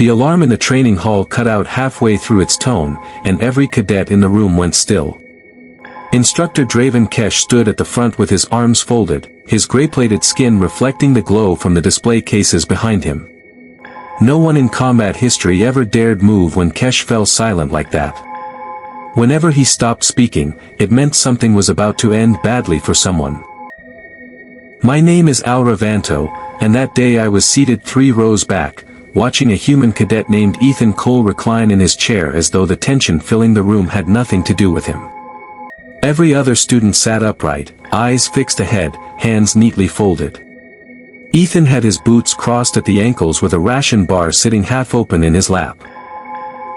The alarm in the training hall cut out halfway through its tone, and every cadet in the room went still. Instructor Draven Kesh stood at the front with his arms folded, his gray-plated skin reflecting the glow from the display cases behind him. No one in combat history ever dared move when Kesh fell silent like that. Whenever he stopped speaking, it meant something was about to end badly for someone. My name is Aura Vanto, and that day I was seated 3 rows back, watching a human cadet named Ethan Cole recline in his chair as though the tension filling the room had nothing to do with him. Every other student sat upright, eyes fixed ahead, hands neatly folded. Ethan had his boots crossed at the ankles with a ration bar sitting half open in his lap.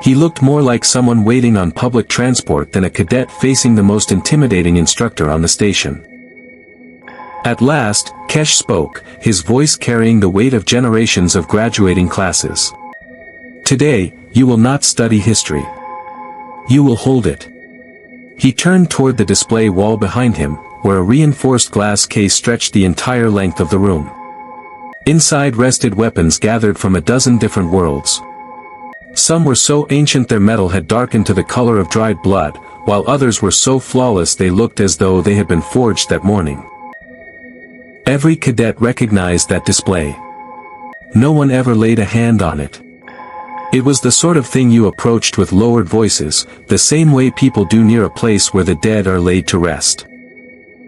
He looked more like someone waiting on public transport than a cadet facing the most intimidating instructor on the station. At last, Kesh spoke, his voice carrying the weight of generations of graduating classes. Today, you will not study history. You will hold it. He turned toward the display wall behind him, where a reinforced glass case stretched the entire length of the room. Inside rested weapons gathered from a dozen different worlds. Some were so ancient their metal had darkened to the color of dried blood, while others were so flawless they looked as though they had been forged that morning. Every cadet recognized that display. No one ever laid a hand on it. It was the sort of thing you approached with lowered voices, the same way people do near a place where the dead are laid to rest.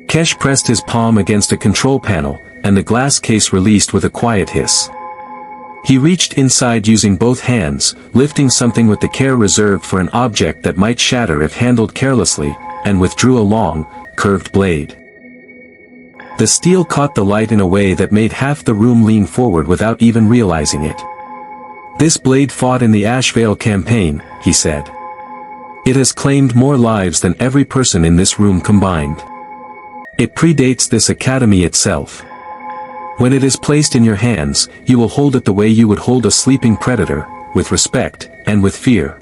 Kesh pressed his palm against a control panel, and the glass case released with a quiet hiss. He reached inside using both hands, lifting something with the care reserved for an object that might shatter if handled carelessly, and withdrew a long, curved blade. The steel caught the light in a way that made half the room lean forward without even realizing it. This blade fought in the Ashvale campaign, he said. It has claimed more lives than every person in this room combined. It predates this academy itself. When it is placed in your hands, you will hold it the way you would hold a sleeping predator, with respect, and with fear.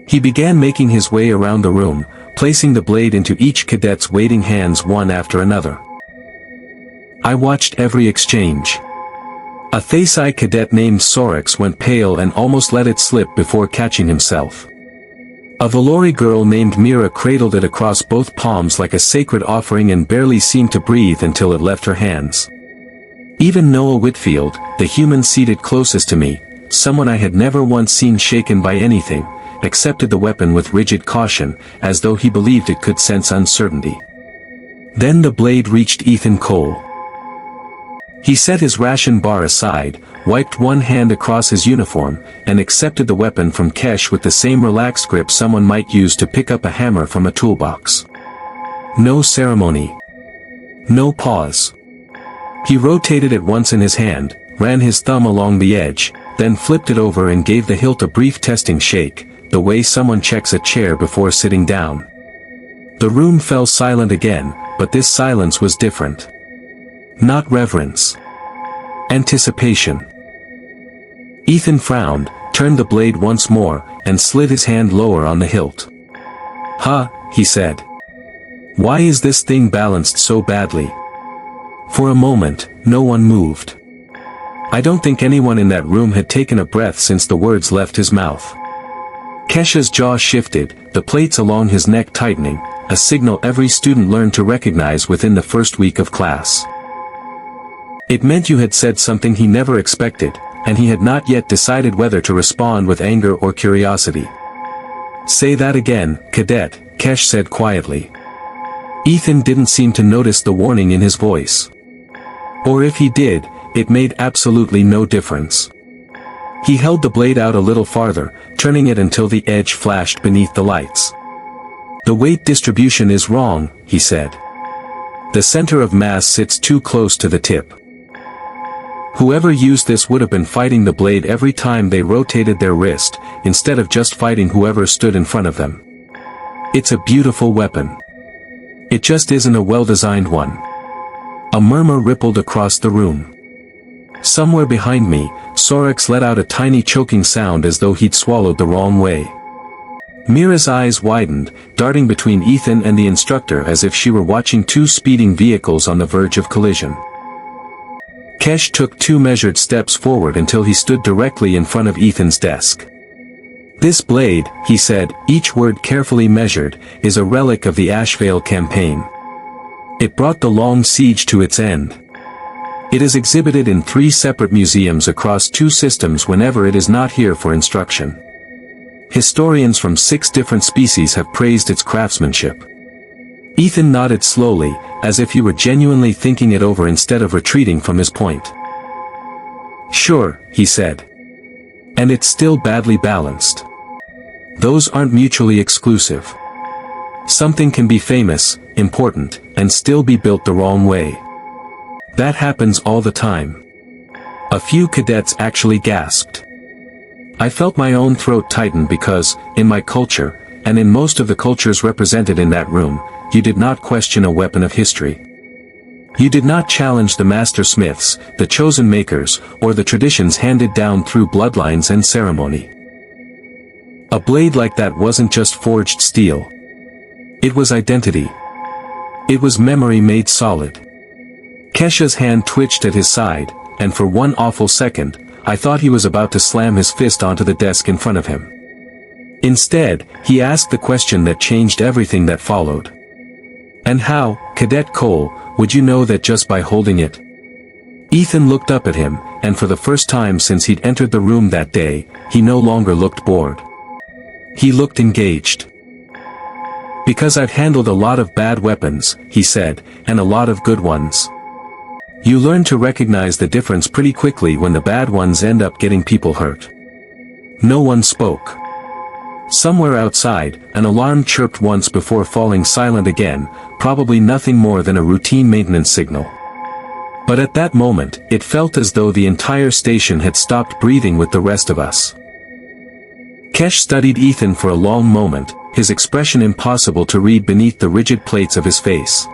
He began making his way around the room, placing the blade into each cadet's waiting hands one after another. I watched every exchange. A Thesai cadet named Sorex went pale and almost let it slip before catching himself. A Valori girl named Mira cradled it across both palms like a sacred offering and barely seemed to breathe until it left her hands. Even Noah Whitfield, the human seated closest to me, someone I had never once seen shaken by anything, accepted the weapon with rigid caution, as though he believed it could sense uncertainty. Then the blade reached Ethan Cole. He set his ration bar aside, wiped one hand across his uniform, and accepted the weapon from Kesh with the same relaxed grip someone might use to pick up a hammer from a toolbox. No ceremony. No pause. He rotated it once in his hand, ran his thumb along the edge, then flipped it over and gave the hilt a brief testing shake, the way someone checks a chair before sitting down. The room fell silent again, but this silence was different. Not reverence. Anticipation. Ethan frowned, turned the blade once more, and slid his hand lower on the hilt. "Huh," he said. "Why is this thing balanced so badly?" For a moment, no one moved. I don't think anyone in that room had taken a breath since the words left his mouth. Kesh's jaw shifted, the plates along his neck tightening, a signal every student learned to recognize within the first week of class. It meant you had said something he never expected, and he had not yet decided whether to respond with anger or curiosity. "Say that again, Cadet," Kesh said quietly. Ethan didn't seem to notice the warning in his voice. Or if he did, it made absolutely no difference. He held the blade out a little farther, turning it until the edge flashed beneath the lights. "The weight distribution is wrong," he said. "The center of mass sits too close to the tip." Whoever used this would have been fighting the blade every time they rotated their wrist, instead of just fighting whoever stood in front of them. It's a beautiful weapon. It just isn't a well-designed one. A murmur rippled across the room. Somewhere behind me, Sorex let out a tiny choking sound as though he'd swallowed the wrong way. Mira's eyes widened, darting between Ethan and the instructor as if she were watching two speeding vehicles on the verge of collision. Kesh took 2 measured steps forward until he stood directly in front of Ethan's desk. "This blade," he said, each word carefully measured, "is a relic of the Ashvale campaign. It brought the long siege to its end. It is exhibited in 3 separate museums across 2 systems whenever it is not here for instruction. Historians from 6 different species have praised its craftsmanship." Ethan nodded slowly, as if he were genuinely thinking it over instead of retreating from his point. "Sure," he said. "And it's still badly balanced. Those aren't mutually exclusive. Something can be famous, important, and still be built the wrong way. That happens all the time." A few cadets actually gasped. I felt my own throat tighten because, in my culture, and in most of the cultures represented in that room, you did not question a weapon of history. You did not challenge the master smiths, the chosen makers, or the traditions handed down through bloodlines and ceremony. A blade like that wasn't just forged steel. It was identity. It was memory made solid. Kesha's hand twitched at his side, and for one awful second, I thought he was about to slam his fist onto the desk in front of him. Instead, he asked the question that changed everything that followed. "And how, Cadet Cole, would you know that just by holding it?" Ethan looked up at him, and for the first time since he'd entered the room that day, he no longer looked bored. He looked engaged. "Because I've handled a lot of bad weapons," he said, "and a lot of good ones. You learn to recognize the difference pretty quickly when the bad ones end up getting people hurt." No one spoke. Somewhere outside, an alarm chirped once before falling silent again, probably nothing more than a routine maintenance signal. But at that moment, it felt as though the entire station had stopped breathing with the rest of us. Kesh studied Ethan for a long moment, his expression impossible to read beneath the rigid plates of his face.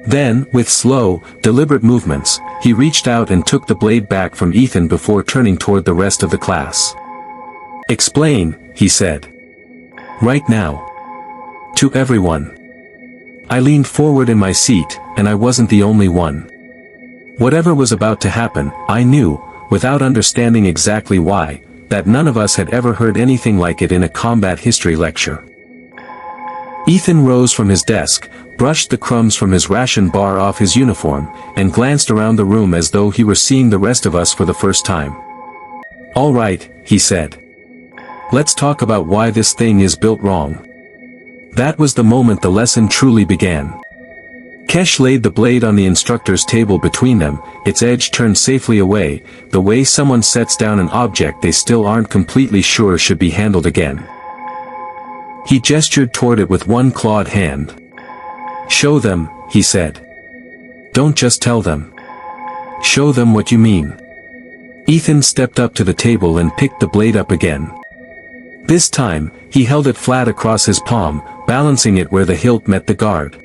Then, with slow, deliberate movements, he reached out and took the blade back from Ethan before turning toward the rest of the class. "Explain," he said. "Right now. To everyone." I leaned forward in my seat, and I wasn't the only one. Whatever was about to happen, I knew, without understanding exactly why, that none of us had ever heard anything like it in a combat history lecture. Ethan rose from his desk, brushed the crumbs from his ration bar off his uniform, and glanced around the room as though he were seeing the rest of us for the first time. "All right," he said. "Let's talk about why this thing is built wrong." That was the moment the lesson truly began. Kesh laid the blade on the instructor's table between them, its edge turned safely away, the way someone sets down an object they still aren't completely sure should be handled again. He gestured toward it with one clawed hand. "Show them," he said. "Don't just tell them. Show them what you mean." Ethan stepped up to the table and picked the blade up again. This time, he held it flat across his palm, balancing it where the hilt met the guard.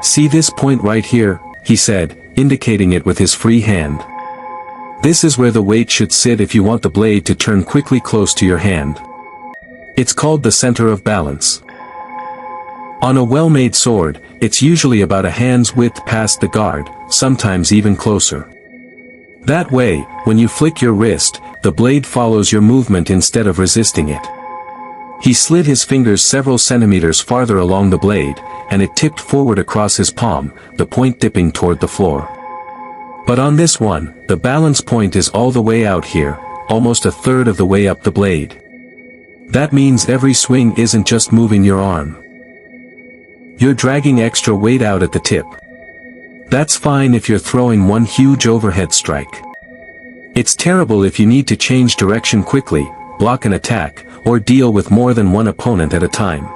"See this point right here," he said, indicating it with his free hand. "This is where the weight should sit if you want the blade to turn quickly close to your hand. It's called the center of balance. On a well-made sword, it's usually about a hand's width past the guard, sometimes even closer. That way, when you flick your wrist, the blade follows your movement instead of resisting it." He slid his fingers several centimeters farther along the blade, and it tipped forward across his palm, the point dipping toward the floor. "But on this one, the balance point is all the way out here, almost a third of the way up the blade. That means every swing isn't just moving your arm. You're dragging extra weight out at the tip. That's fine if you're throwing one huge overhead strike. It's terrible if you need to change direction quickly, block an attack, or deal with more than one opponent at a time."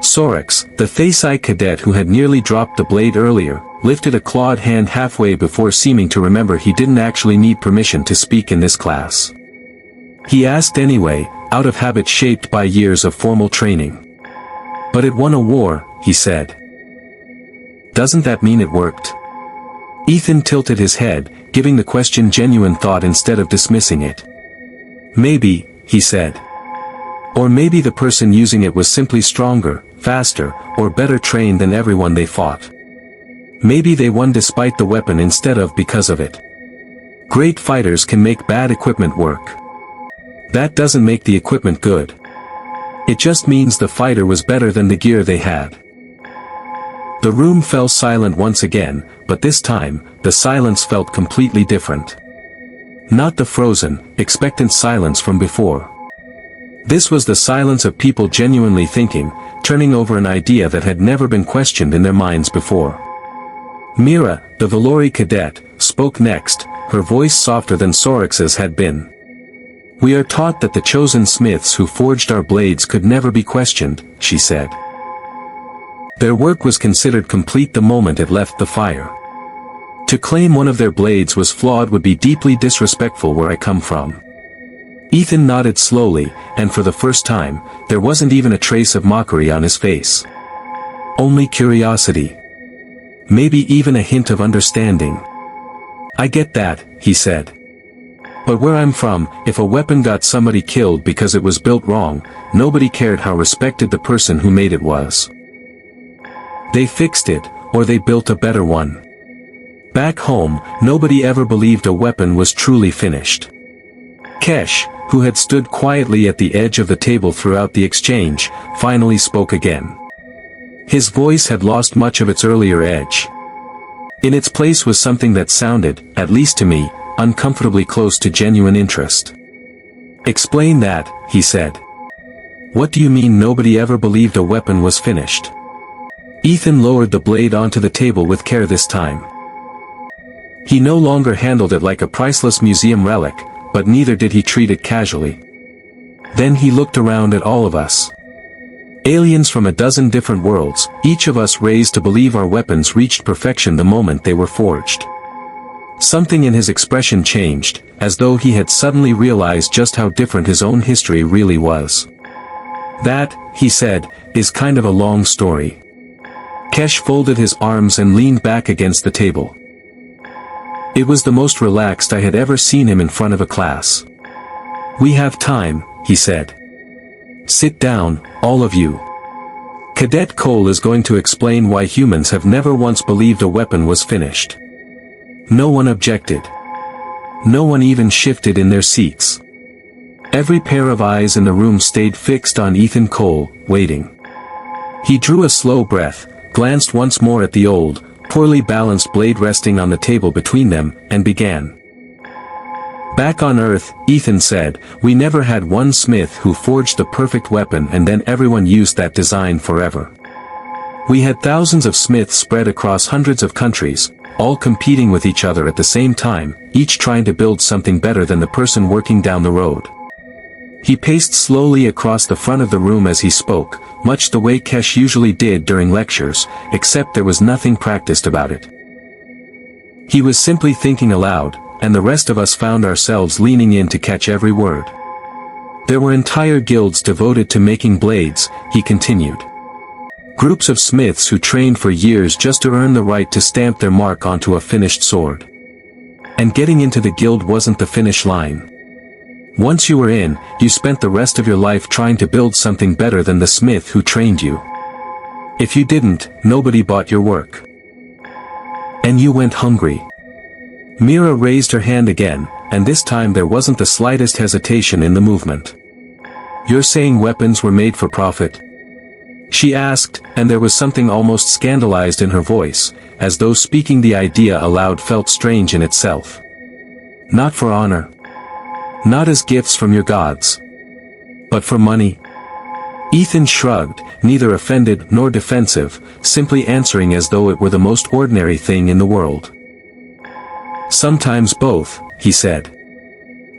Sorex, the Sci-Fi cadet who had nearly dropped the blade earlier, lifted a clawed hand halfway before seeming to remember he didn't actually need permission to speak in this class. He asked anyway, out of habit shaped by years of formal training. "But it won a war," he said. "Doesn't that mean it worked?" Ethan tilted his head, giving the question genuine thought instead of dismissing it. "Maybe," he said. "Or maybe the person using it was simply stronger, faster, or better trained than everyone they fought. Maybe they won despite the weapon instead of because of it. Great fighters can make bad equipment work. That doesn't make the equipment good. It just means the fighter was better than the gear they had. The room fell silent once again, but this time, the silence felt completely different. Not the frozen, expectant silence from before. This was the silence of people genuinely thinking, turning over an idea that had never been questioned in their minds before. Mira, the Valori cadet, spoke next, her voice softer than Sorix's had been. "We are taught that the chosen smiths who forged our blades could never be questioned," she said. Their work was considered complete the moment it left the fire. To claim one of their blades was flawed would be deeply disrespectful where I come from. Ethan nodded slowly, and for the first time, there wasn't even a trace of mockery on his face. Only curiosity. Maybe even a hint of understanding. "I get that," he said. "But where I'm from, if a weapon got somebody killed because it was built wrong, nobody cared how respected the person who made it was. They fixed it, or they built a better one. Back home, nobody ever believed a weapon was truly finished." Kesh, who had stood quietly at the edge of the table throughout the exchange, finally spoke again. His voice had lost much of its earlier edge. In its place was something that sounded, at least to me, uncomfortably close to genuine interest. "Explain that," he said. "What do you mean nobody ever believed a weapon was finished?" Ethan lowered the blade onto the table with care this time. He no longer handled it like a priceless museum relic, but neither did he treat it casually. Then he looked around at all of us. Aliens from a dozen different worlds, each of us raised to believe our weapons reached perfection the moment they were forged. Something in his expression changed, as though he had suddenly realized just how different his own history really was. "That," he said, "is kind of a long story." Kesh folded his arms and leaned back against the table. It was the most relaxed I had ever seen him in front of a class. "We have time," he said. "Sit down, all of you. Cadet Cole is going to explain why humans have never once believed a weapon was finished." No one objected. No one even shifted in their seats. Every pair of eyes in the room stayed fixed on Ethan Cole, waiting. He drew a slow breath, glanced once more at the old, poorly balanced blade resting on the table between them, and began. "Back on Earth," Ethan said, "we never had one smith who forged the perfect weapon and then everyone used that design forever. We had thousands of smiths spread across hundreds of countries, all competing with each other at the same time, each trying to build something better than the person working down the road." He paced slowly across the front of the room as he spoke, much the way Kesh usually did during lectures, except there was nothing practiced about it. He was simply thinking aloud, and the rest of us found ourselves leaning in to catch every word. There were entire guilds devoted to making blades, he continued. Groups of smiths who trained for years just to earn the right to stamp their mark onto a finished sword. And getting into the guild wasn't the finish line. Once you were in, you spent the rest of your life trying to build something better than the smith who trained you. If you didn't, nobody bought your work. And you went hungry. Mira raised her hand again, and this time there wasn't the slightest hesitation in the movement. "You're saying weapons were made for profit?" she asked, and there was something almost scandalized in her voice, as though speaking the idea aloud felt strange in itself. "Not for honor. Not as gifts from your gods. But for money?" Ethan shrugged, neither offended nor defensive, simply answering as though it were the most ordinary thing in the world. "Sometimes both," he said.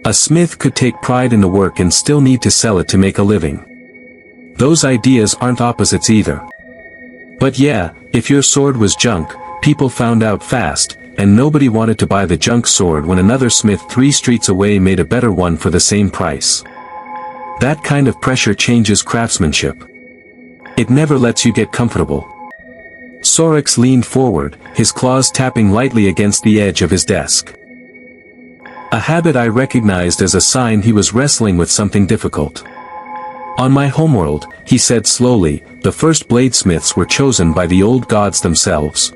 "A smith could take pride in the work and still need to sell it to make a living. Those ideas aren't opposites either. But yeah, if your sword was junk, people found out fast, and nobody wanted to buy the junk sword when another smith 3 streets away made a better one for the same price. That kind of pressure changes craftsmanship. It never lets you get comfortable." Sorix leaned forward, his claws tapping lightly against the edge of his desk. A habit I recognized as a sign he was wrestling with something difficult. "On my homeworld," he said slowly, "the first bladesmiths were chosen by the old gods themselves.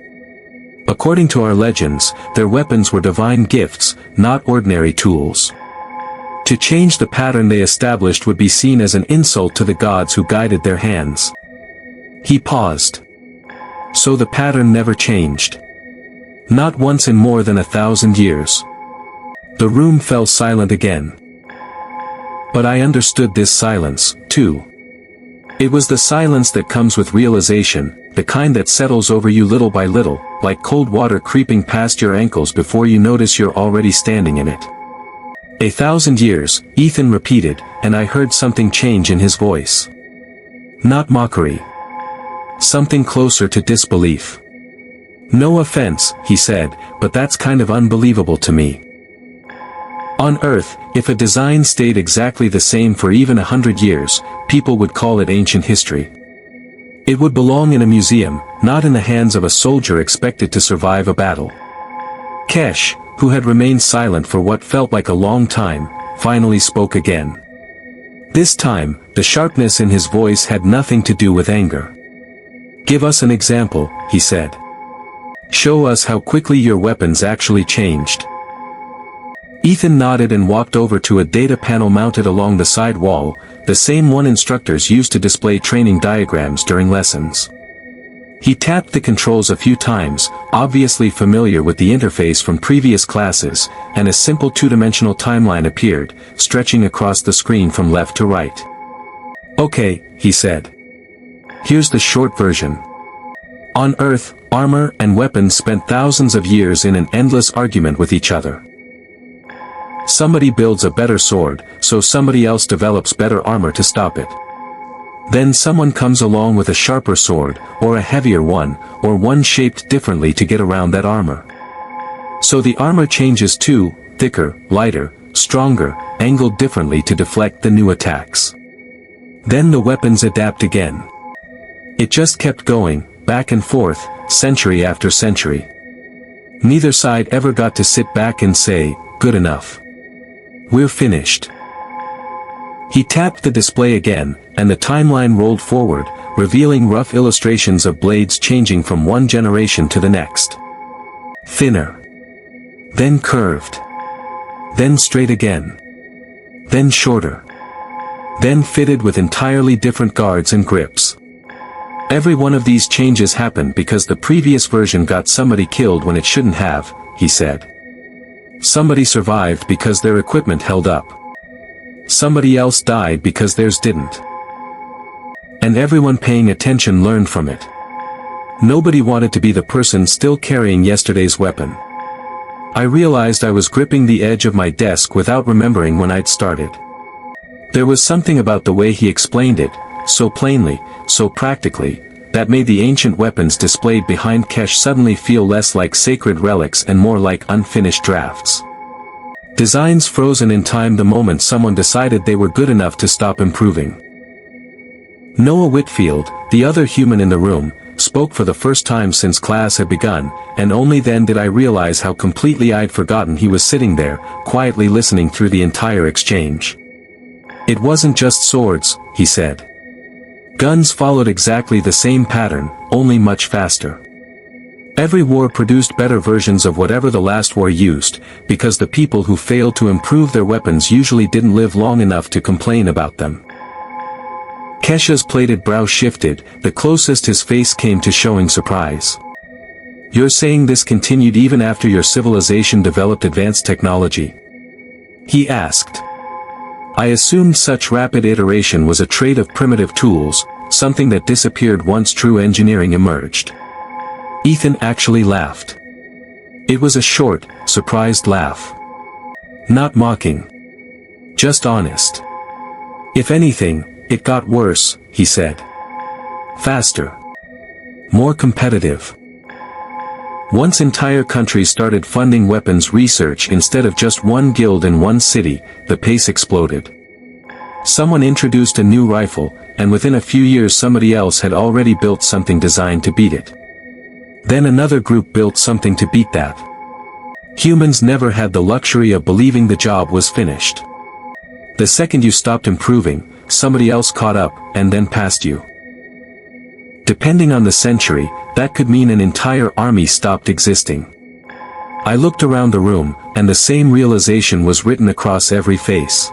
According to our legends, their weapons were divine gifts, not ordinary tools. To change the pattern they established would be seen as an insult to the gods who guided their hands. He paused. So the pattern never changed. Not once in more than 1,000 years. The room fell silent again. But I understood this silence, too. It was the silence that comes with realization, the kind that settles over you little by little, like cold water creeping past your ankles before you notice you're already standing in it. 1,000 years, Ethan repeated, and I heard something change in his voice. Not mockery. Something closer to disbelief. No offense, he said, but that's kind of unbelievable to me. On Earth, if a design stayed exactly the same for even 100 years, people would call it ancient history. It would belong in a museum, not in the hands of a soldier expected to survive a battle. Kesh, who had remained silent for what felt like a long time, finally spoke again. This time, the sharpness in his voice had nothing to do with anger. Give us an example, he said. Show us how quickly your weapons actually changed. Ethan nodded and walked over to a data panel mounted along the side wall, the same one instructors used to display training diagrams during lessons. He tapped the controls a few times, obviously familiar with the interface from previous classes, and a simple two-dimensional timeline appeared, stretching across the screen from left to right. Okay, he said. Here's the short version. On Earth, armor and weapons spent thousands of years in an endless argument with each other. Somebody builds a better sword, so somebody else develops better armor to stop it. Then someone comes along with a sharper sword, or a heavier one, or one shaped differently to get around that armor. So the armor changes too, thicker, lighter, stronger, angled differently to deflect the new attacks. Then the weapons adapt again. It just kept going, back and forth, century after century. Neither side ever got to sit back and say, good enough. We're finished. He tapped the display again, and the timeline rolled forward, revealing rough illustrations of blades changing from one generation to the next. Thinner. Then curved. Then straight again. Then shorter. Then fitted with entirely different guards and grips. Every one of these changes happened because the previous version got somebody killed when it shouldn't have, he said. Somebody survived because their equipment held up. Somebody else died because theirs didn't. And everyone paying attention learned from it. Nobody wanted to be the person still carrying yesterday's weapon. I realized I was gripping the edge of my desk without remembering when I'd started. There was something about the way he explained it, so plainly, so practically, that made the ancient weapons displayed behind Kesh suddenly feel less like sacred relics and more like unfinished drafts. Designs frozen in time the moment someone decided they were good enough to stop improving. Noah Whitfield, the other human in the room, spoke for the first time since class had begun, and only then did I realize how completely I'd forgotten he was sitting there, quietly listening through the entire exchange. It wasn't just swords, he said. Guns followed exactly the same pattern, only much faster. Every war produced better versions of whatever the last war used, because the people who failed to improve their weapons usually didn't live long enough to complain about them. Kesha's plated brow shifted, the closest his face came to showing surprise. You're saying this continued even after your civilization developed advanced technology? He asked. I assumed such rapid iteration was a trait of primitive tools, something that disappeared once true engineering emerged. Ethan actually laughed. It was a short, surprised laugh. Not mocking. Just honest. If anything, it got worse, he said. Faster. More competitive. Once entire countries started funding weapons research instead of just one guild in one city, the pace exploded. Someone introduced a new rifle, and within a few years somebody else had already built something designed to beat it. Then another group built something to beat that. Humans never had the luxury of believing the job was finished. The second you stopped improving, somebody else caught up, and then passed you. Depending on the century, that could mean an entire army stopped existing. I looked around the room, and the same realization was written across every face.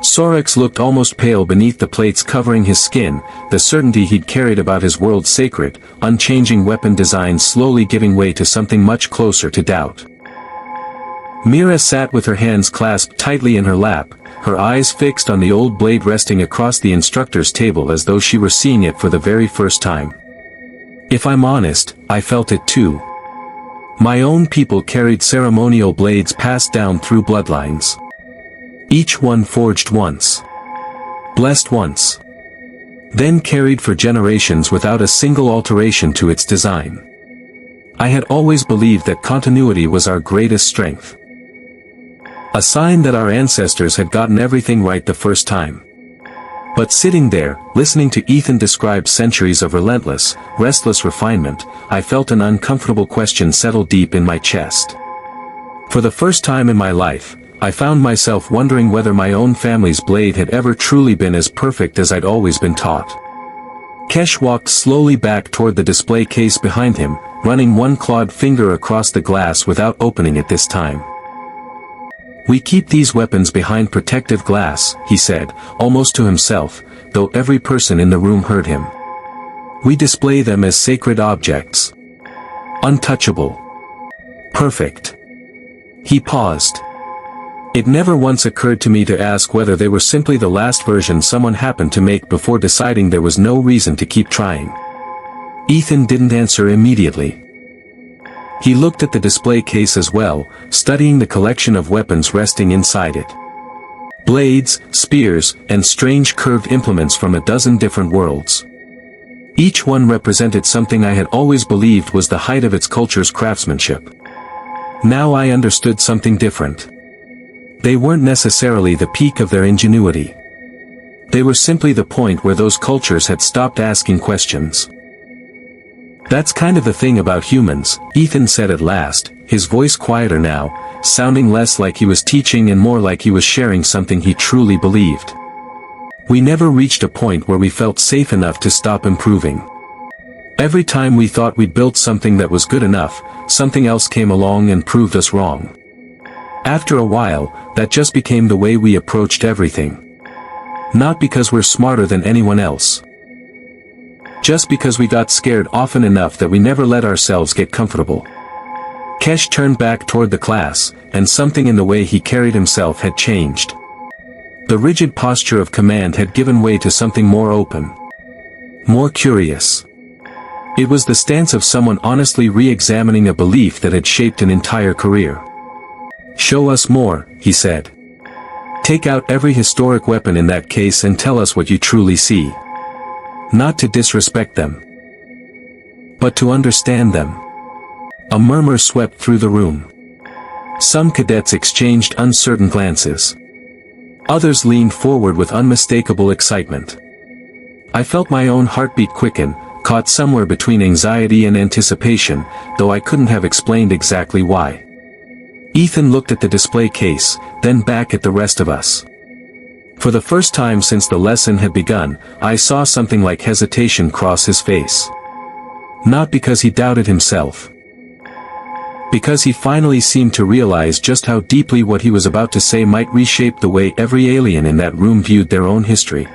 Sorex looked almost pale beneath the plates covering his skin, the certainty he'd carried about his world's sacred, unchanging weapon design slowly giving way to something much closer to doubt. Mira sat with her hands clasped tightly in her lap, her eyes fixed on the old blade resting across the instructor's table as though she were seeing it for the very first time. If I'm honest, I felt it too. My own people carried ceremonial blades passed down through bloodlines. Each one forged once. Blessed once. Then carried for generations without a single alteration to its design. I had always believed that continuity was our greatest strength. A sign that our ancestors had gotten everything right the first time. But sitting there, listening to Ethan describe centuries of relentless, restless refinement, I felt an uncomfortable question settle deep in my chest. For the first time in my life, I found myself wondering whether my own family's blade had ever truly been as perfect as I'd always been taught. Kesh walked slowly back toward the display case behind him, running one clawed finger across the glass without opening it this time. We keep these weapons behind protective glass, he said, almost to himself, though every person in the room heard him. We display them as sacred objects. Untouchable. Perfect. He paused. It never once occurred to me to ask whether they were simply the last version someone happened to make before deciding there was no reason to keep trying. Ethan didn't answer immediately. He looked at the display case as well, studying the collection of weapons resting inside it. Blades, spears, and strange curved implements from a dozen different worlds. Each one represented something I had always believed was the height of its culture's craftsmanship. Now I understood something different. They weren't necessarily the peak of their ingenuity. They were simply the point where those cultures had stopped asking questions. That's kind of the thing about humans, Ethan said at last, his voice quieter now, sounding less like he was teaching and more like he was sharing something he truly believed. We never reached a point where we felt safe enough to stop improving. Every time we thought we'd built something that was good enough, something else came along and proved us wrong. After a while, that just became the way we approached everything. Not because we're smarter than anyone else. Just because we got scared often enough that we never let ourselves get comfortable. Kesh turned back toward the class, and something in the way he carried himself had changed. The rigid posture of command had given way to something more open. More curious. It was the stance of someone honestly re-examining a belief that had shaped an entire career. "Show us more," he said. "Take out every historic weapon in that case and tell us what you truly see. Not to disrespect them, but to understand them." A murmur swept through the room. Some cadets exchanged uncertain glances. Others leaned forward with unmistakable excitement. I felt my own heartbeat quicken, caught somewhere between anxiety and anticipation, though I couldn't have explained exactly why. Ethan looked at the display case, then back at the rest of us. For the first time since the lesson had begun, I saw something like hesitation cross his face. Not because he doubted himself. Because he finally seemed to realize just how deeply what he was about to say might reshape the way every alien in that room viewed their own history.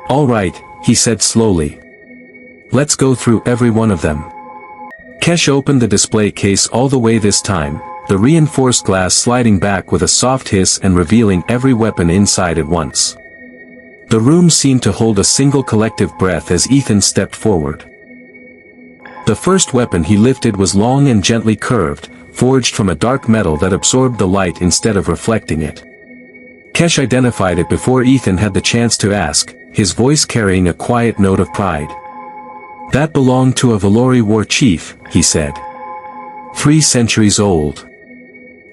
"All right," he said slowly. "Let's go through every one of them." Kesh opened the display case all the way this time, the reinforced glass sliding back with a soft hiss and revealing every weapon inside at once. The room seemed to hold a single collective breath as Ethan stepped forward. The first weapon he lifted was long and gently curved, forged from a dark metal that absorbed the light instead of reflecting it. Kesh identified it before Ethan had the chance to ask, his voice carrying a quiet note of pride. "That belonged to a Valori war chief," he said. 3 centuries old.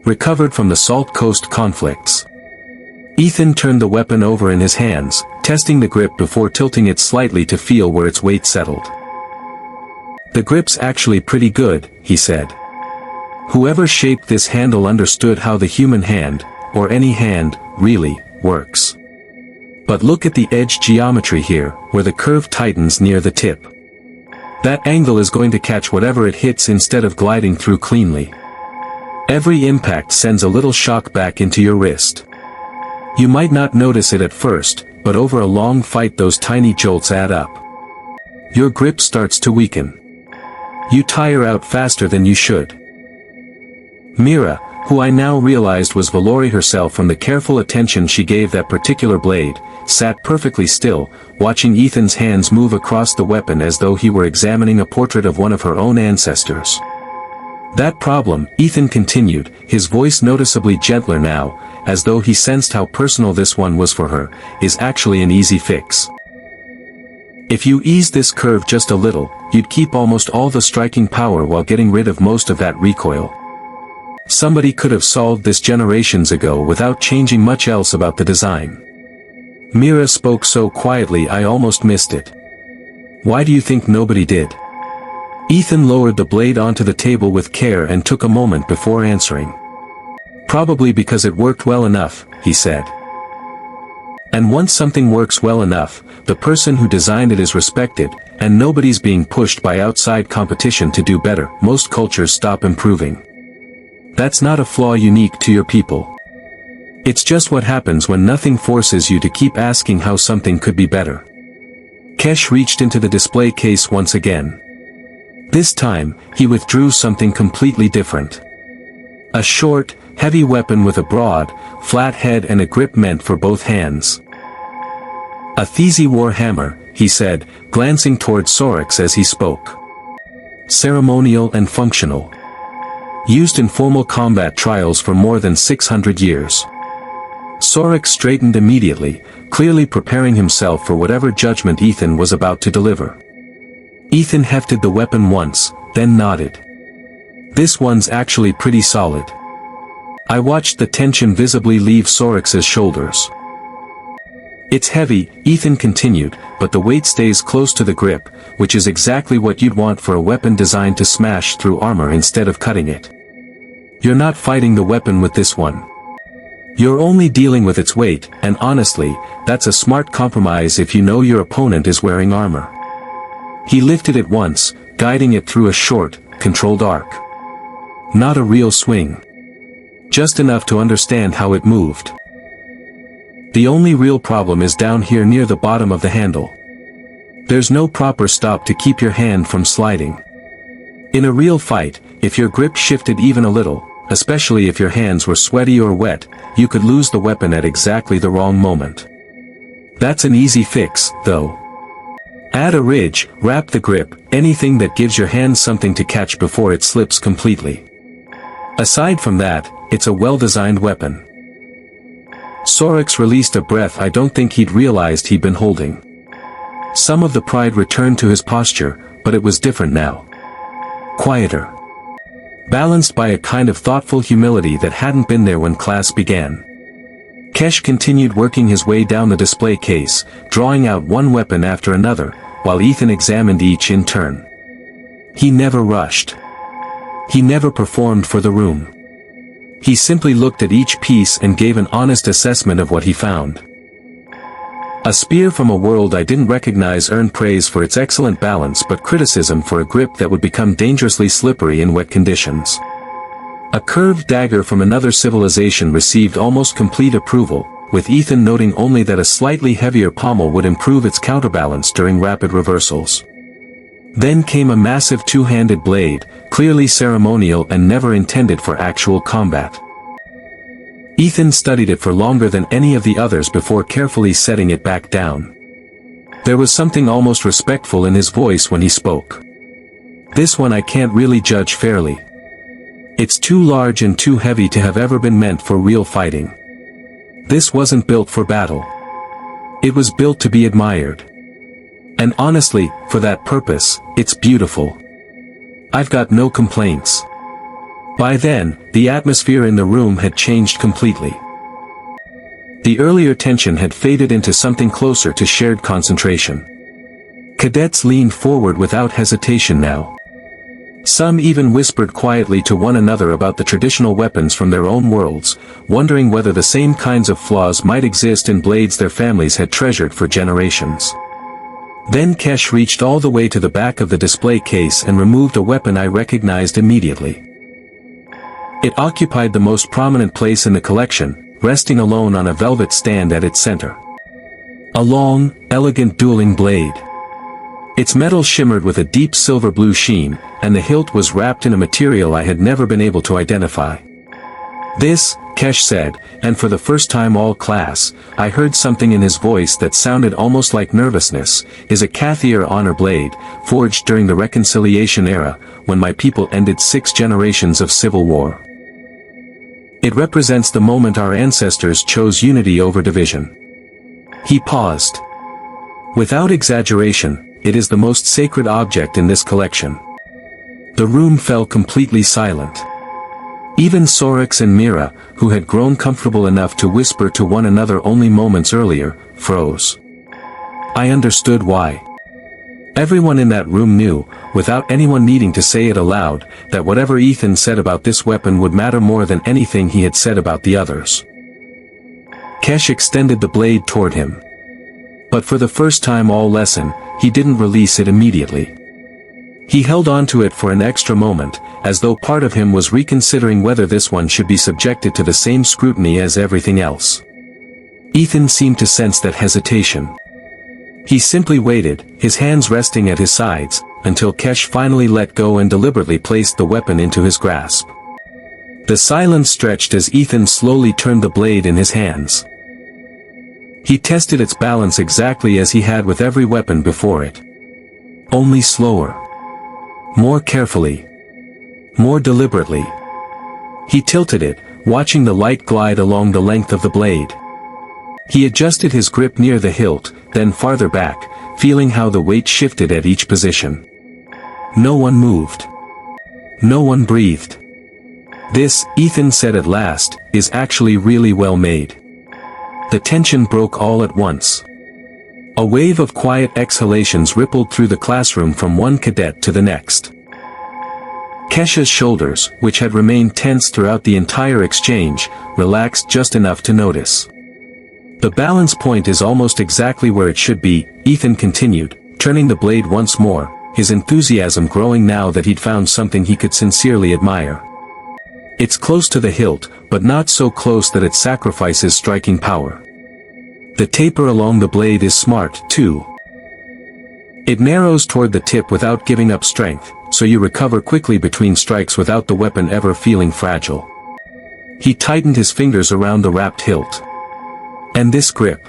Recovered from the Salt Coast conflicts. Ethan turned the weapon over in his hands, testing the grip before tilting it slightly to feel where its weight settled. "The grip's actually pretty good," he said. "Whoever shaped this handle understood how the human hand, or any hand, really, works. But look at the edge geometry here, where the curve tightens near the tip. That angle is going to catch whatever it hits instead of gliding through cleanly. Every impact sends a little shock back into your wrist. You might not notice it at first, but over a long fight those tiny jolts add up. Your grip starts to weaken. You tire out faster than you should. Mira, who I now realized was Valori herself from the careful attention she gave that particular blade, sat perfectly still, watching Ethan's hands move across the weapon as though he were examining a portrait of one of her own ancestors. That problem, Ethan continued, his voice noticeably gentler now, as though he sensed how personal this one was for her, is actually an easy fix. If you ease this curve just a little, you'd keep almost all the striking power while getting rid of most of that recoil. Somebody could have solved this generations ago without changing much else about the design. Mira spoke so quietly I almost missed it. Why do you think nobody did? Ethan lowered the blade onto the table with care and took a moment before answering. Probably because it worked well enough, he said. And once something works well enough, the person who designed it is respected, and nobody's being pushed by outside competition to do better. Most cultures stop improving. That's not a flaw unique to your people. It's just what happens when nothing forces you to keep asking how something could be better. Kesh reached into the display case once again. This time, he withdrew something completely different. A short, heavy weapon with a broad, flat head and a grip meant for both hands. A Thesi war hammer, he said, glancing toward Sorex as he spoke. Ceremonial and functional. Used in formal combat trials for more than 600 years. Sorex straightened immediately, clearly preparing himself for whatever judgment Ethan was about to deliver. Ethan hefted the weapon once, then nodded. This one's actually pretty solid. I watched the tension visibly leave Sorex's shoulders. It's heavy, Ethan continued, but the weight stays close to the grip, which is exactly what you'd want for a weapon designed to smash through armor instead of cutting it. You're not fighting the weapon with this one. You're only dealing with its weight, and honestly, that's a smart compromise if you know your opponent is wearing armor. He lifted it once, guiding it through a short, controlled arc. Not a real swing. Just enough to understand how it moved. The only real problem is down here near the bottom of the handle. There's no proper stop to keep your hand from sliding. In a real fight, if your grip shifted even a little, especially if your hands were sweaty or wet, you could lose the weapon at exactly the wrong moment. That's an easy fix, though. Add a ridge, wrap the grip, anything that gives your hand something to catch before it slips completely. Aside from that, it's a well-designed weapon. Sorex released a breath I don't think he'd realized he'd been holding. Some of the pride returned to his posture, but it was different now. Quieter. Balanced by a kind of thoughtful humility that hadn't been there when class began. Kesh continued working his way down the display case, drawing out one weapon after another, while Ethan examined each in turn. He never rushed. He never performed for the room. He simply looked at each piece and gave an honest assessment of what he found. A spear from a world I didn't recognize earned praise for its excellent balance but criticism for a grip that would become dangerously slippery in wet conditions. A curved dagger from another civilization received almost complete approval, with Ethan noting only that a slightly heavier pommel would improve its counterbalance during rapid reversals. Then came a massive two-handed blade, clearly ceremonial and never intended for actual combat. Ethan studied it for longer than any of the others before carefully setting it back down. There was something almost respectful in his voice when he spoke. This one I can't really judge fairly. It's too large and too heavy to have ever been meant for real fighting. This wasn't built for battle. It was built to be admired. And honestly, for that purpose, it's beautiful. I've got no complaints. By then, the atmosphere in the room had changed completely. The earlier tension had faded into something closer to shared concentration. Cadets leaned forward without hesitation now. Some even whispered quietly to one another about the traditional weapons from their own worlds, wondering whether the same kinds of flaws might exist in blades their families had treasured for generations. Then Kesh reached all the way to the back of the display case and removed a weapon I recognized immediately. It occupied the most prominent place in the collection, resting alone on a velvet stand at its center. A long, elegant dueling blade. Its metal shimmered with a deep silver-blue sheen, and the hilt was wrapped in a material I had never been able to identify. "This," Kesh said, and for the first time all class, I heard something in his voice that sounded almost like nervousness, "is a Kathier honor blade, forged during the Reconciliation era, when my people ended 6 generations of civil war. It represents the moment our ancestors chose unity over division." He paused. "Without exaggeration, it is the most sacred object in this collection." The room fell completely silent. Even Sorix and Mira, who had grown comfortable enough to whisper to one another only moments earlier, froze. I understood why. Everyone in that room knew, without anyone needing to say it aloud, that whatever Ethan said about this weapon would matter more than anything he had said about the others. Kesh extended the blade toward him. But for the first time all lesson, he didn't release it immediately. He held on to it for an extra moment, as though part of him was reconsidering whether this one should be subjected to the same scrutiny as everything else. Ethan seemed to sense that hesitation. He simply waited, his hands resting at his sides, until Kesh finally let go and deliberately placed the weapon into his grasp. The silence stretched as Ethan slowly turned the blade in his hands. He tested its balance exactly as he had with every weapon before it. Only slower. More carefully. More deliberately. He tilted it, watching the light glide along the length of the blade. He adjusted his grip near the hilt, then farther back, feeling how the weight shifted at each position. No one moved. No one breathed. "This," Ethan said at last, "is actually really well made." The tension broke all at once. A wave of quiet exhalations rippled through the classroom from one cadet to the next. Kesh's shoulders, which had remained tense throughout the entire exchange, relaxed just enough to notice. "The balance point is almost exactly where it should be," Ethan continued, turning the blade once more, his enthusiasm growing now that he'd found something he could sincerely admire. "It's close to the hilt, but not so close that it sacrifices striking power. The taper along the blade is smart, too. It narrows toward the tip without giving up strength, so you recover quickly between strikes without the weapon ever feeling fragile." He tightened his fingers around the wrapped hilt. "And this grip?"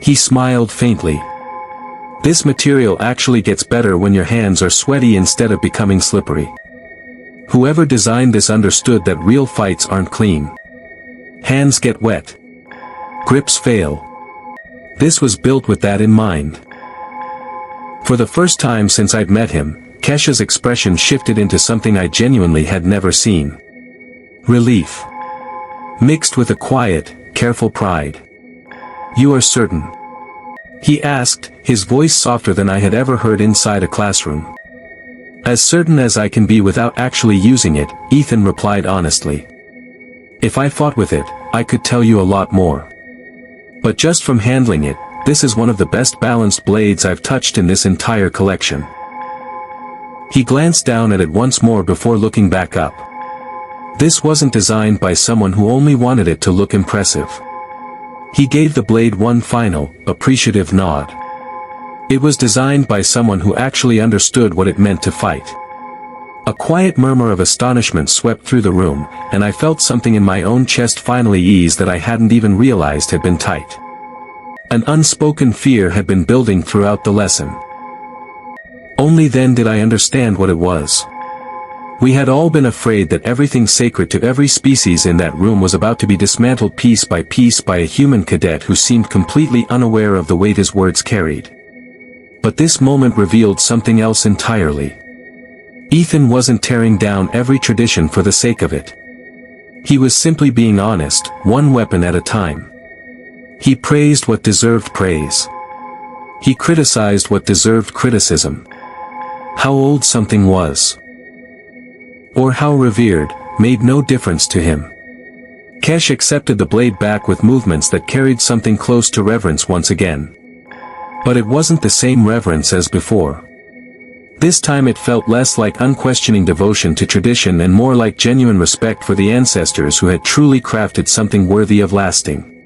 He smiled faintly. "This material actually gets better when your hands are sweaty instead of becoming slippery. Whoever designed this understood that real fights aren't clean. Hands get wet. Grips fail. This was built with that in mind." For the first time since I'd met him, Kesh's expression shifted into something I genuinely had never seen. Relief. Mixed with a quiet, careful pride. "You are certain?" he asked, his voice softer than I had ever heard inside a classroom. "As certain as I can be without actually using it," Ethan replied honestly. "If I fought with it, I could tell you a lot more. But just from handling it, this is one of the best balanced blades I've touched in this entire collection." He glanced down at it once more before looking back up. This wasn't designed by someone who only wanted it to look impressive. He gave the blade one final, appreciative nod. It was designed by someone who actually understood what it meant to fight. A quiet murmur of astonishment swept through the room, and I felt something in my own chest finally ease that I hadn't even realized had been tight. An unspoken fear had been building throughout the lesson. Only then did I understand what it was. We had all been afraid that everything sacred to every species in that room was about to be dismantled piece by a human cadet who seemed completely unaware of the weight his words carried. But this moment revealed something else entirely. Ethan wasn't tearing down every tradition for the sake of it. He was simply being honest, one weapon at a time. He praised what deserved praise. He criticized what deserved criticism. How old something was, or how revered, made no difference to him. Kesh accepted the blade back with movements that carried something close to reverence once again. But it wasn't the same reverence as before. This time it felt less like unquestioning devotion to tradition and more like genuine respect for the ancestors who had truly crafted something worthy of lasting.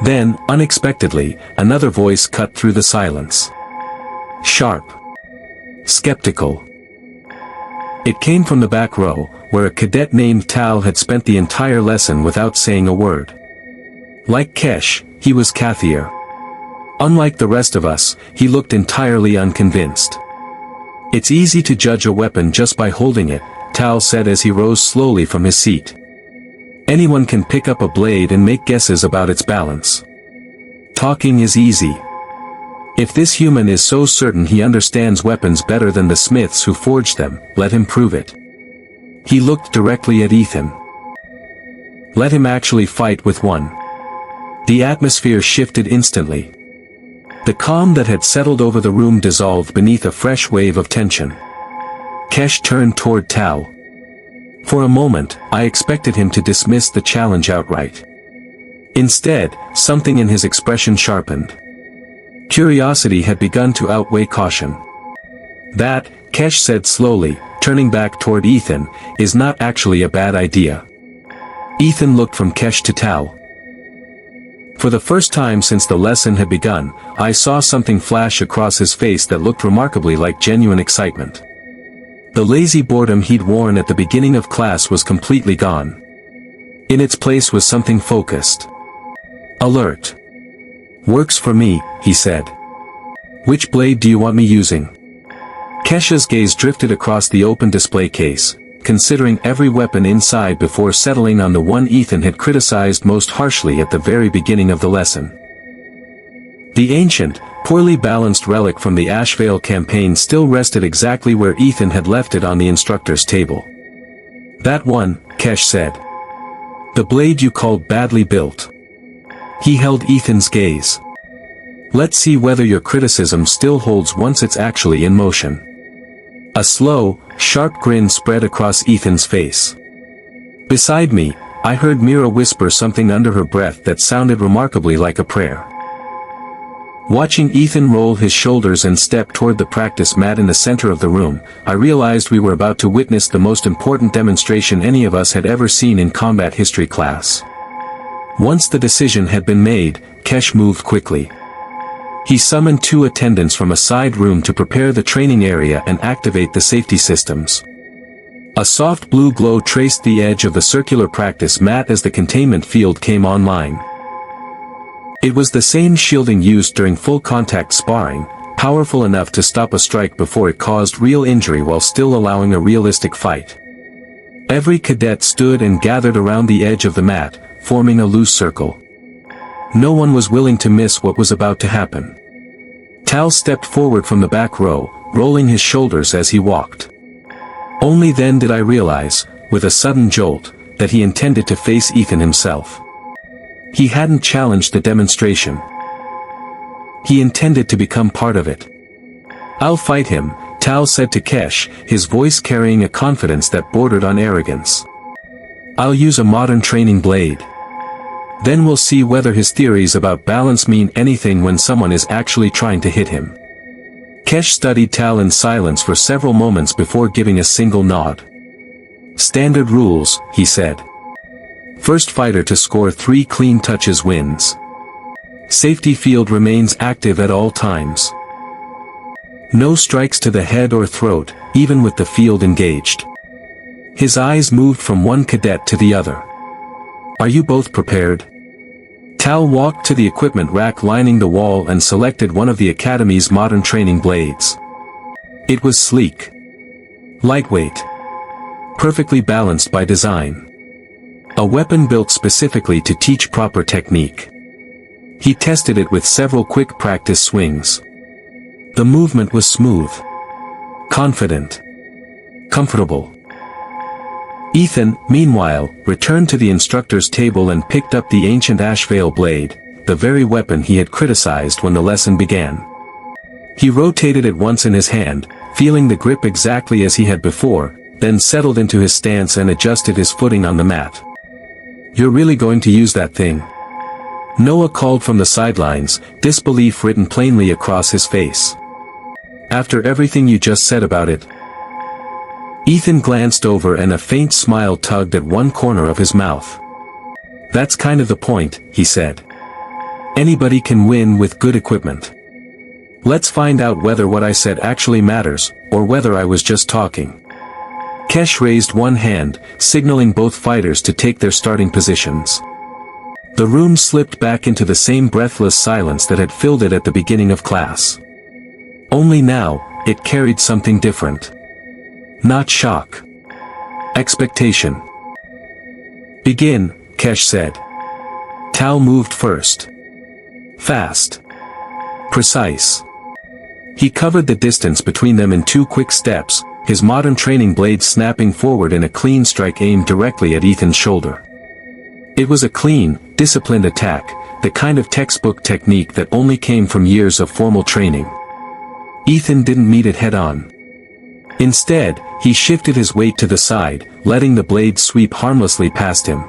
Then, unexpectedly, another voice cut through the silence. Sharp. Skeptical. It came from the back row, where a cadet named Tal had spent the entire lesson without saying a word. Like Kesh, he was Kathier. Unlike the rest of us, he looked entirely unconvinced. It's easy to judge a weapon just by holding it, Tal said as he rose slowly from his seat. Anyone can pick up a blade and make guesses about its balance. Talking is easy. If this human is so certain he understands weapons better than the smiths who forged them, let him prove it. He looked directly at Ethan. Let him actually fight with one. The atmosphere shifted instantly. The calm that had settled over the room dissolved beneath a fresh wave of tension. Kesh turned toward Tal. For a moment, I expected him to dismiss the challenge outright. Instead, something in his expression sharpened. Curiosity had begun to outweigh caution. That, Kesh said slowly, turning back toward Ethan, is not actually a bad idea. Ethan looked from Kesh to Tal. For the first time since the lesson had begun, I saw something flash across his face that looked remarkably like genuine excitement. The lazy boredom he'd worn at the beginning of class was completely gone. In its place was something focused. Alert. Works for me, he said. Which blade do you want me using? Kesh's gaze drifted across the open display case, considering every weapon inside before settling on the one Ethan had criticized most harshly at the very beginning of the lesson. The ancient, poorly balanced relic from the Ashvale campaign still rested exactly where Ethan had left it on the instructor's table. That one, Kesh said. The blade you called badly built. He held Ethan's gaze. Let's see whether your criticism still holds once it's actually in motion. A slow, sharp grin spread across Ethan's face. Beside me, I heard Mira whisper something under her breath that sounded remarkably like a prayer. Watching Ethan roll his shoulders and step toward the practice mat in the center of the room, I realized we were about to witness the most important demonstration any of us had ever seen in combat history class. Once the decision had been made, Kesh moved quickly. He summoned 2 attendants from a side room to prepare the training area and activate the safety systems. A soft blue glow traced the edge of the circular practice mat as the containment field came online. It was the same shielding used during full-contact sparring, powerful enough to stop a strike before it caused real injury while still allowing a realistic fight. Every cadet stood and gathered around the edge of the mat, forming a loose circle. No one was willing to miss what was about to happen. Tal stepped forward from the back row, rolling his shoulders as he walked. Only then did I realize, with a sudden jolt, that he intended to face Ethan himself. He hadn't challenged the demonstration. He intended to become part of it. I'll fight him, Tal said to Kesh, his voice carrying a confidence that bordered on arrogance. I'll use a modern training blade. Then we'll see whether his theories about balance mean anything when someone is actually trying to hit him. Kesh studied Tal in silence for several moments before giving a single nod. Standard rules, he said. First fighter to score 3 clean touches wins. Safety field remains active at all times. No strikes to the head or throat, even with the field engaged. His eyes moved from one cadet to the other. Are you both prepared? Tal walked to the equipment rack lining the wall and selected one of the Academy's modern training blades. It was sleek. Lightweight. Perfectly balanced by design. A weapon built specifically to teach proper technique. He tested it with several quick practice swings. The movement was smooth. Confident. Comfortable. Ethan, meanwhile, returned to the instructor's table and picked up the ancient Ashvale blade, the very weapon he had criticized when the lesson began. He rotated it once in his hand, feeling the grip exactly as he had before, then settled into his stance and adjusted his footing on the mat. You're really going to use that thing? Noah called from the sidelines, disbelief written plainly across his face. After everything you just said about it? Ethan glanced over and a faint smile tugged at one corner of his mouth. That's kind of the point, he said. Anybody can win with good equipment. Let's find out whether what I said actually matters, or whether I was just talking. Kesh raised one hand, signaling both fighters to take their starting positions. The room slipped back into the same breathless silence that had filled it at the beginning of class. Only now, it carried something different. Not shock. Expectation. Begin, Kesh said. Tal moved first. Fast. Precise. He covered the distance between them in 2 quick steps, his modern training blade snapping forward in a clean strike aimed directly at Ethan's shoulder. It was a clean, disciplined attack, the kind of textbook technique that only came from years of formal training. Ethan didn't meet it head-on. Instead, he shifted his weight to the side, letting the blade sweep harmlessly past him.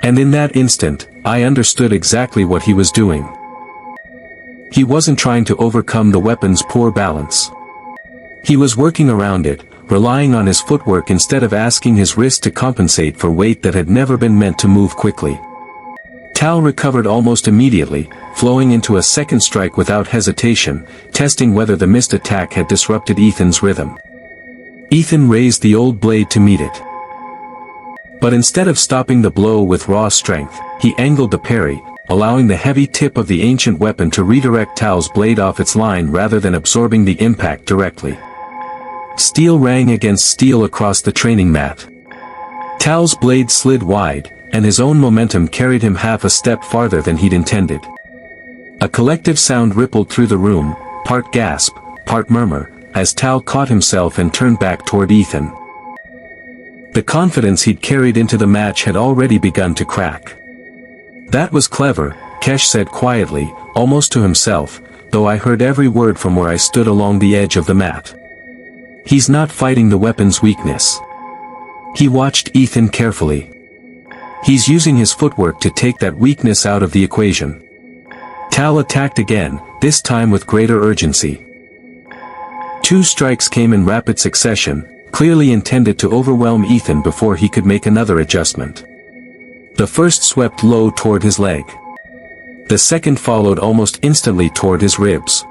And in that instant, I understood exactly what he was doing. He wasn't trying to overcome the weapon's poor balance. He was working around it, relying on his footwork instead of asking his wrist to compensate for weight that had never been meant to move quickly. Tal recovered almost immediately, flowing into a second strike without hesitation, testing whether the missed attack had disrupted Ethan's rhythm. Ethan raised the old blade to meet it. But instead of stopping the blow with raw strength, he angled the parry, allowing the heavy tip of the ancient weapon to redirect Tal's blade off its line rather than absorbing the impact directly. Steel rang against steel across the training mat. Tal's blade slid wide, and his own momentum carried him half a step farther than he'd intended. A collective sound rippled through the room, part gasp, part murmur, as Tal caught himself and turned back toward Ethan. The confidence he'd carried into the match had already begun to crack. That was clever, Kesh said quietly, almost to himself, though I heard every word from where I stood along the edge of the mat. He's not fighting the weapon's weakness. He watched Ethan carefully. He's using his footwork to take that weakness out of the equation. Tal attacked again, this time with greater urgency. 2 strikes came in rapid succession, clearly intended to overwhelm Ethan before he could make another adjustment. The first swept low toward his leg. The second followed almost instantly toward his ribs.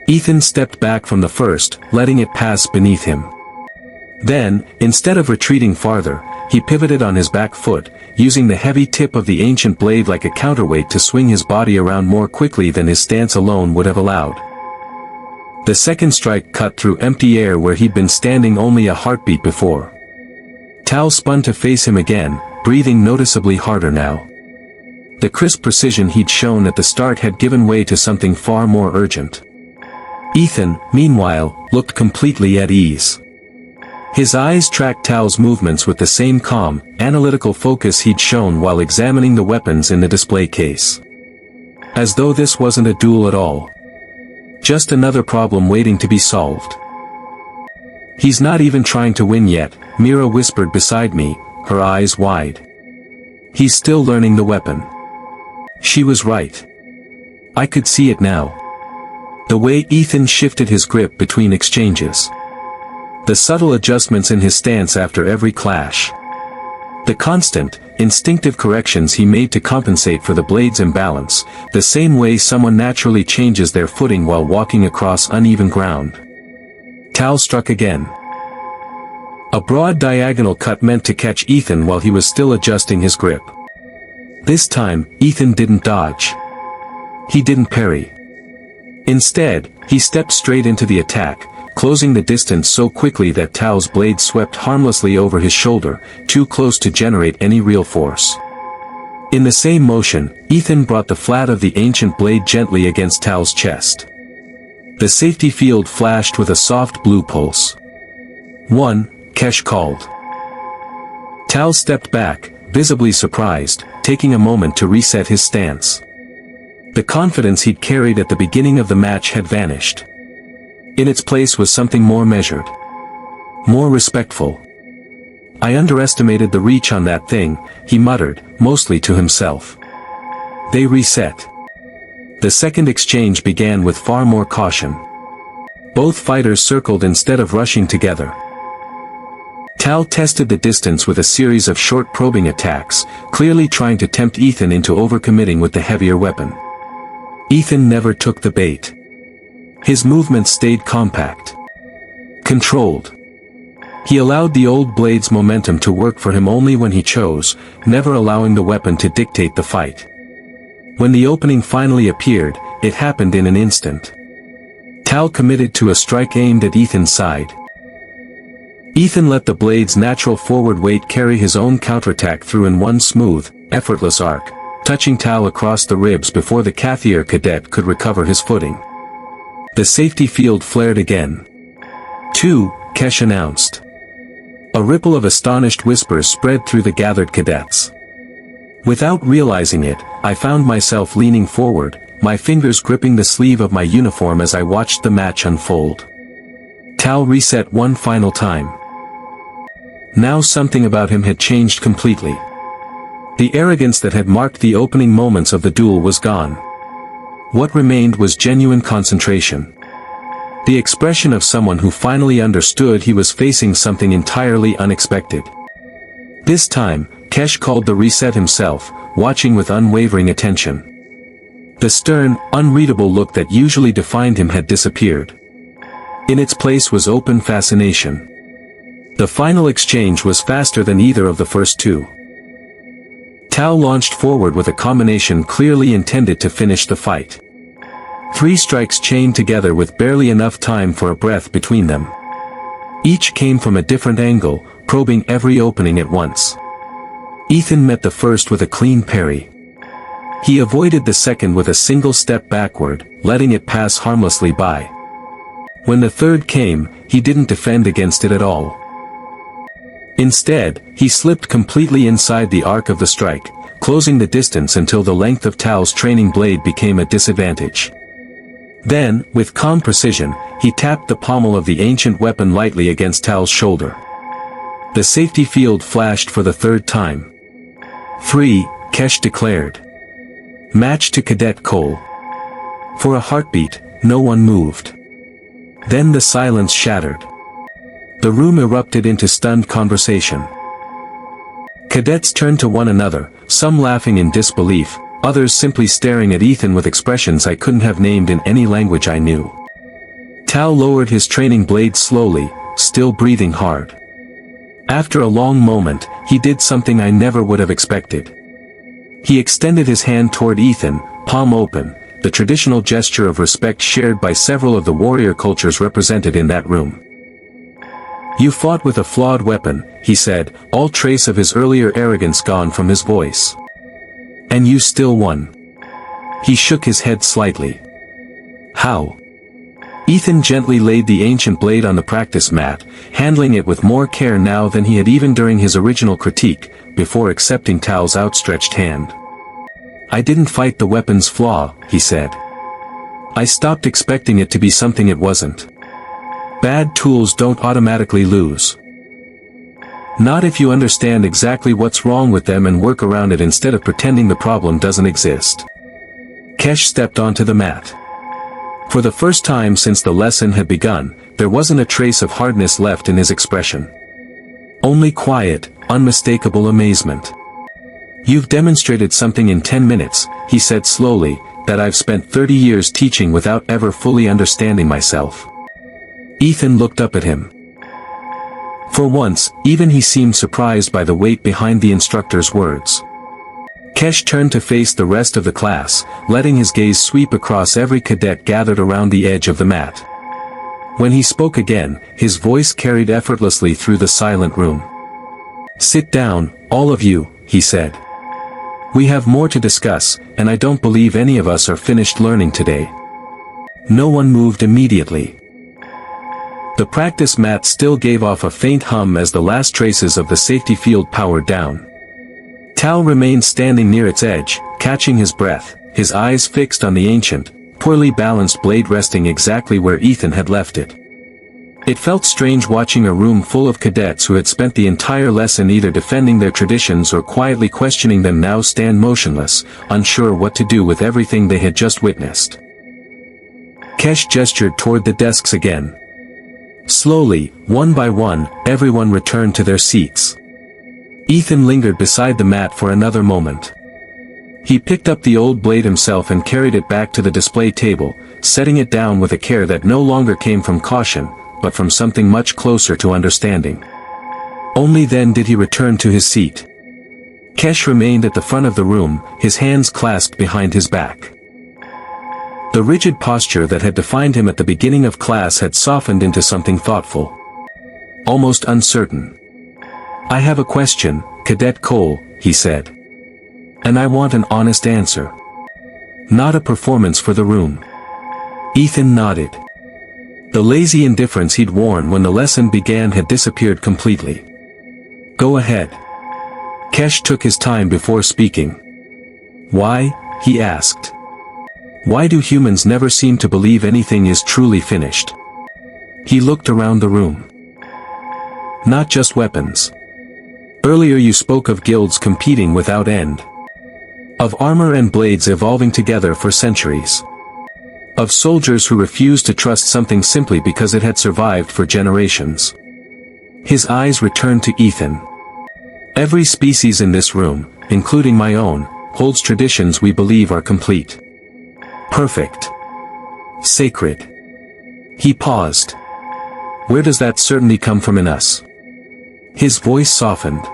Ethan stepped back from the first, letting it pass beneath him. Then, instead of retreating farther, he pivoted on his back foot, using the heavy tip of the ancient blade like a counterweight to swing his body around more quickly than his stance alone would have allowed. The second strike cut through empty air where he'd been standing only a heartbeat before. Tal spun to face him again, breathing noticeably harder now. The crisp precision he'd shown at the start had given way to something far more urgent. Ethan, meanwhile, looked completely at ease. His eyes tracked Tal's movements with the same calm, analytical focus he'd shown while examining the weapons in the display case. As though this wasn't a duel at all. Just another problem waiting to be solved. He's not even trying to win yet, Mira whispered beside me, her eyes wide. He's still learning the weapon. She was right. I could see it now. The way Ethan shifted his grip between exchanges. The subtle adjustments in his stance after every clash. The constant, instinctive corrections he made to compensate for the blade's imbalance, the same way someone naturally changes their footing while walking across uneven ground. Tal struck again. A broad diagonal cut meant to catch Ethan while he was still adjusting his grip. This time, Ethan didn't dodge. He didn't parry. Instead, he stepped straight into the attack, closing the distance so quickly that Tal's blade swept harmlessly over his shoulder, too close to generate any real force. In the same motion, Ethan brought the flat of the ancient blade gently against Tal's chest. The safety field flashed with a soft blue pulse. 1, Kesh called. Tal stepped back, visibly surprised, taking a moment to reset his stance. The confidence he'd carried at the beginning of the match had vanished. In its place was something more measured. More respectful. I underestimated the reach on that thing, he muttered, mostly to himself. They reset. The second exchange began with far more caution. Both fighters circled instead of rushing together. Tal tested the distance with a series of short probing attacks, clearly trying to tempt Ethan into overcommitting with the heavier weapon. Ethan never took the bait. His movements stayed compact. Controlled. He allowed the old blade's momentum to work for him only when he chose, never allowing the weapon to dictate the fight. When the opening finally appeared, it happened in an instant. Tal committed to a strike aimed at Ethan's side. Ethan let the blade's natural forward weight carry his own counterattack through in one smooth, effortless arc, touching Tal across the ribs before the Cadet cadet could recover his footing. The safety field flared again. 2, Kesh announced. A ripple of astonished whispers spread through the gathered cadets. Without realizing it, I found myself leaning forward, my fingers gripping the sleeve of my uniform as I watched the match unfold. Tal reset one final time. Now something about him had changed completely. The arrogance that had marked the opening moments of the duel was gone. What remained was genuine concentration. The expression of someone who finally understood he was facing something entirely unexpected. This time, Kesh called the reset himself, watching with unwavering attention. The stern, unreadable look that usually defined him had disappeared. In its place was open fascination. The final exchange was faster than either of the first two. Tal launched forward with a combination clearly intended to finish the fight. 3 strikes chained together with barely enough time for a breath between them. Each came from a different angle, probing every opening at once. Ethan met the first with a clean parry. He avoided the second with a single step backward, letting it pass harmlessly by. When the third came, he didn't defend against it at all. Instead, he slipped completely inside the arc of the strike, closing the distance until the length of Tal's training blade became a disadvantage. Then, with calm precision, he tapped the pommel of the ancient weapon lightly against Tal's shoulder. The safety field flashed for the third time. 3, Kesh declared. Match to Cadet Cole. For a heartbeat, no one moved. Then the silence shattered. The room erupted into stunned conversation. Cadets turned to one another, some laughing in disbelief, others simply staring at Ethan with expressions I couldn't have named in any language I knew. Tal lowered his training blade slowly, still breathing hard. After a long moment, he did something I never would have expected. He extended his hand toward Ethan, palm open, the traditional gesture of respect shared by several of the warrior cultures represented in that room. You fought with a flawed weapon, he said, all trace of his earlier arrogance gone from his voice. And you still won. He shook his head slightly. How? Ethan gently laid the ancient blade on the practice mat, handling it with more care now than he had even during his original critique, before accepting Tal's outstretched hand. I didn't fight the weapon's flaw, he said. I stopped expecting it to be something it wasn't. Bad tools don't automatically lose. Not if you understand exactly what's wrong with them and work around it instead of pretending the problem doesn't exist. Kesh stepped onto the mat. For the first time since the lesson had begun, there wasn't a trace of hardness left in his expression. Only quiet, unmistakable amazement. You've demonstrated something in 10 minutes, he said slowly, that I've spent 30 years teaching without ever fully understanding myself. Ethan looked up at him. For once, even he seemed surprised by the weight behind the instructor's words. Kesh turned to face the rest of the class, letting his gaze sweep across every cadet gathered around the edge of the mat. When he spoke again, his voice carried effortlessly through the silent room. Sit down, all of you, he said. We have more to discuss, and I don't believe any of us are finished learning today. No one moved immediately. The practice mat still gave off a faint hum as the last traces of the safety field powered down. Tal remained standing near its edge, catching his breath, his eyes fixed on the ancient, poorly balanced blade resting exactly where Ethan had left it. It felt strange watching a room full of cadets who had spent the entire lesson either defending their traditions or quietly questioning them now stand motionless, unsure what to do with everything they had just witnessed. Kesh gestured toward the desks again. Slowly, one by one, everyone returned to their seats. Ethan lingered beside the mat for another moment. He picked up the old blade himself and carried it back to the display table, setting it down with a care that no longer came from caution, but from something much closer to understanding. Only then did he return to his seat. Kesh remained at the front of the room, his hands clasped behind his back. The rigid posture that had defined him at the beginning of class had softened into something thoughtful. Almost uncertain. "I have a question, Cadet Cole," he said. "And I want an honest answer. Not a performance for the room." Ethan nodded. The lazy indifference he'd worn when the lesson began had disappeared completely. "Go ahead." Kesh took his time before speaking. "Why?" he asked. "Why do humans never seem to believe anything is truly finished?" He looked around the room. "Not just weapons. Earlier you spoke of guilds competing without end. Of armor and blades evolving together for centuries. Of soldiers who refused to trust something simply because it had survived for generations." His eyes returned to Ethan. "Every species in this room, including my own, holds traditions we believe are complete. Perfect. Sacred." He paused. "Where does that certainty come from in us?" His voice softened.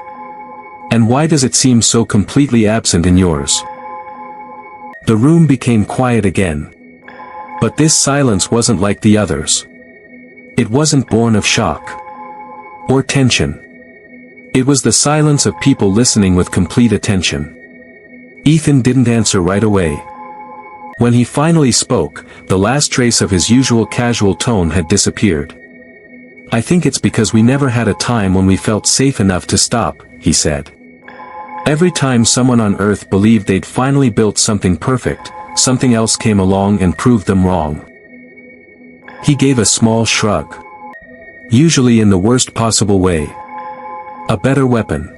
"And why does it seem so completely absent in yours?" The room became quiet again. But this silence wasn't like the others. It wasn't born of shock. Or tension. It was the silence of people listening with complete attention. Ethan didn't answer right away. When he finally spoke, the last trace of his usual casual tone had disappeared. "I think it's because we never had a time when we felt safe enough to stop," he said. "Every time someone on Earth believed they'd finally built something perfect, something else came along and proved them wrong." He gave a small shrug. "Usually in the worst possible way. A better weapon.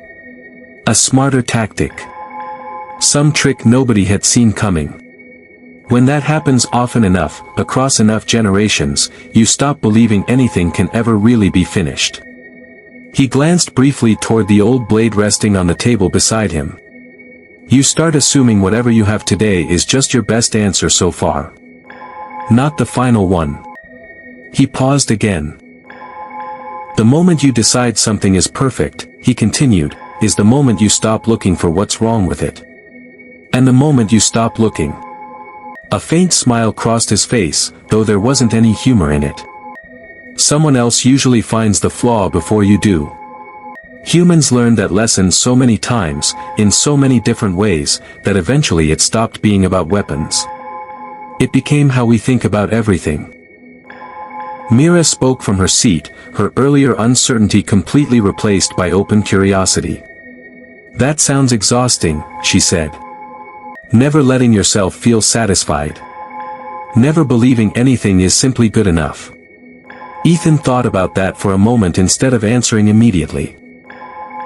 A smarter tactic. Some trick nobody had seen coming. When that happens often enough, across enough generations, you stop believing anything can ever really be finished." He glanced briefly toward the old blade resting on the table beside him. "You start assuming whatever you have today is just your best answer so far. Not the final one." He paused again. "The moment you decide something is perfect," he continued, "is the moment you stop looking for what's wrong with it. And the moment you stop looking." A faint smile crossed his face, though there wasn't any humor in it. "Someone else usually finds the flaw before you do." Humans learned that lesson so many times, in so many different ways, that eventually it stopped being about weapons. It became how we think about everything. Mira spoke from her seat, her earlier uncertainty completely replaced by open curiosity. "That sounds exhausting," she said. "Never letting yourself feel satisfied. Never believing anything is simply good enough." Ethan thought about that for a moment instead of answering immediately.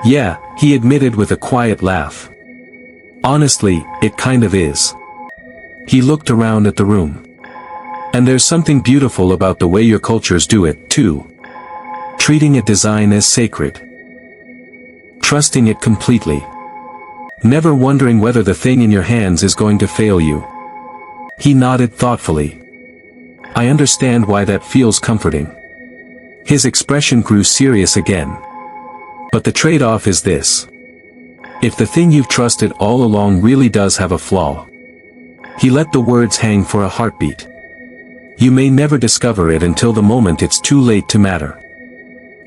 "Yeah," he admitted with a quiet laugh. "Honestly, it kind of is." He looked around at the room. "And there's something beautiful about the way your cultures do it, too. Treating a design as sacred. Trusting it completely. Never wondering whether the thing in your hands is going to fail you." He nodded thoughtfully. "I understand why that feels comforting." His expression grew serious again. "But the trade-off is this. If the thing you've trusted all along really does have a flaw." He let the words hang for a heartbeat. "You may never discover it until the moment it's too late to matter."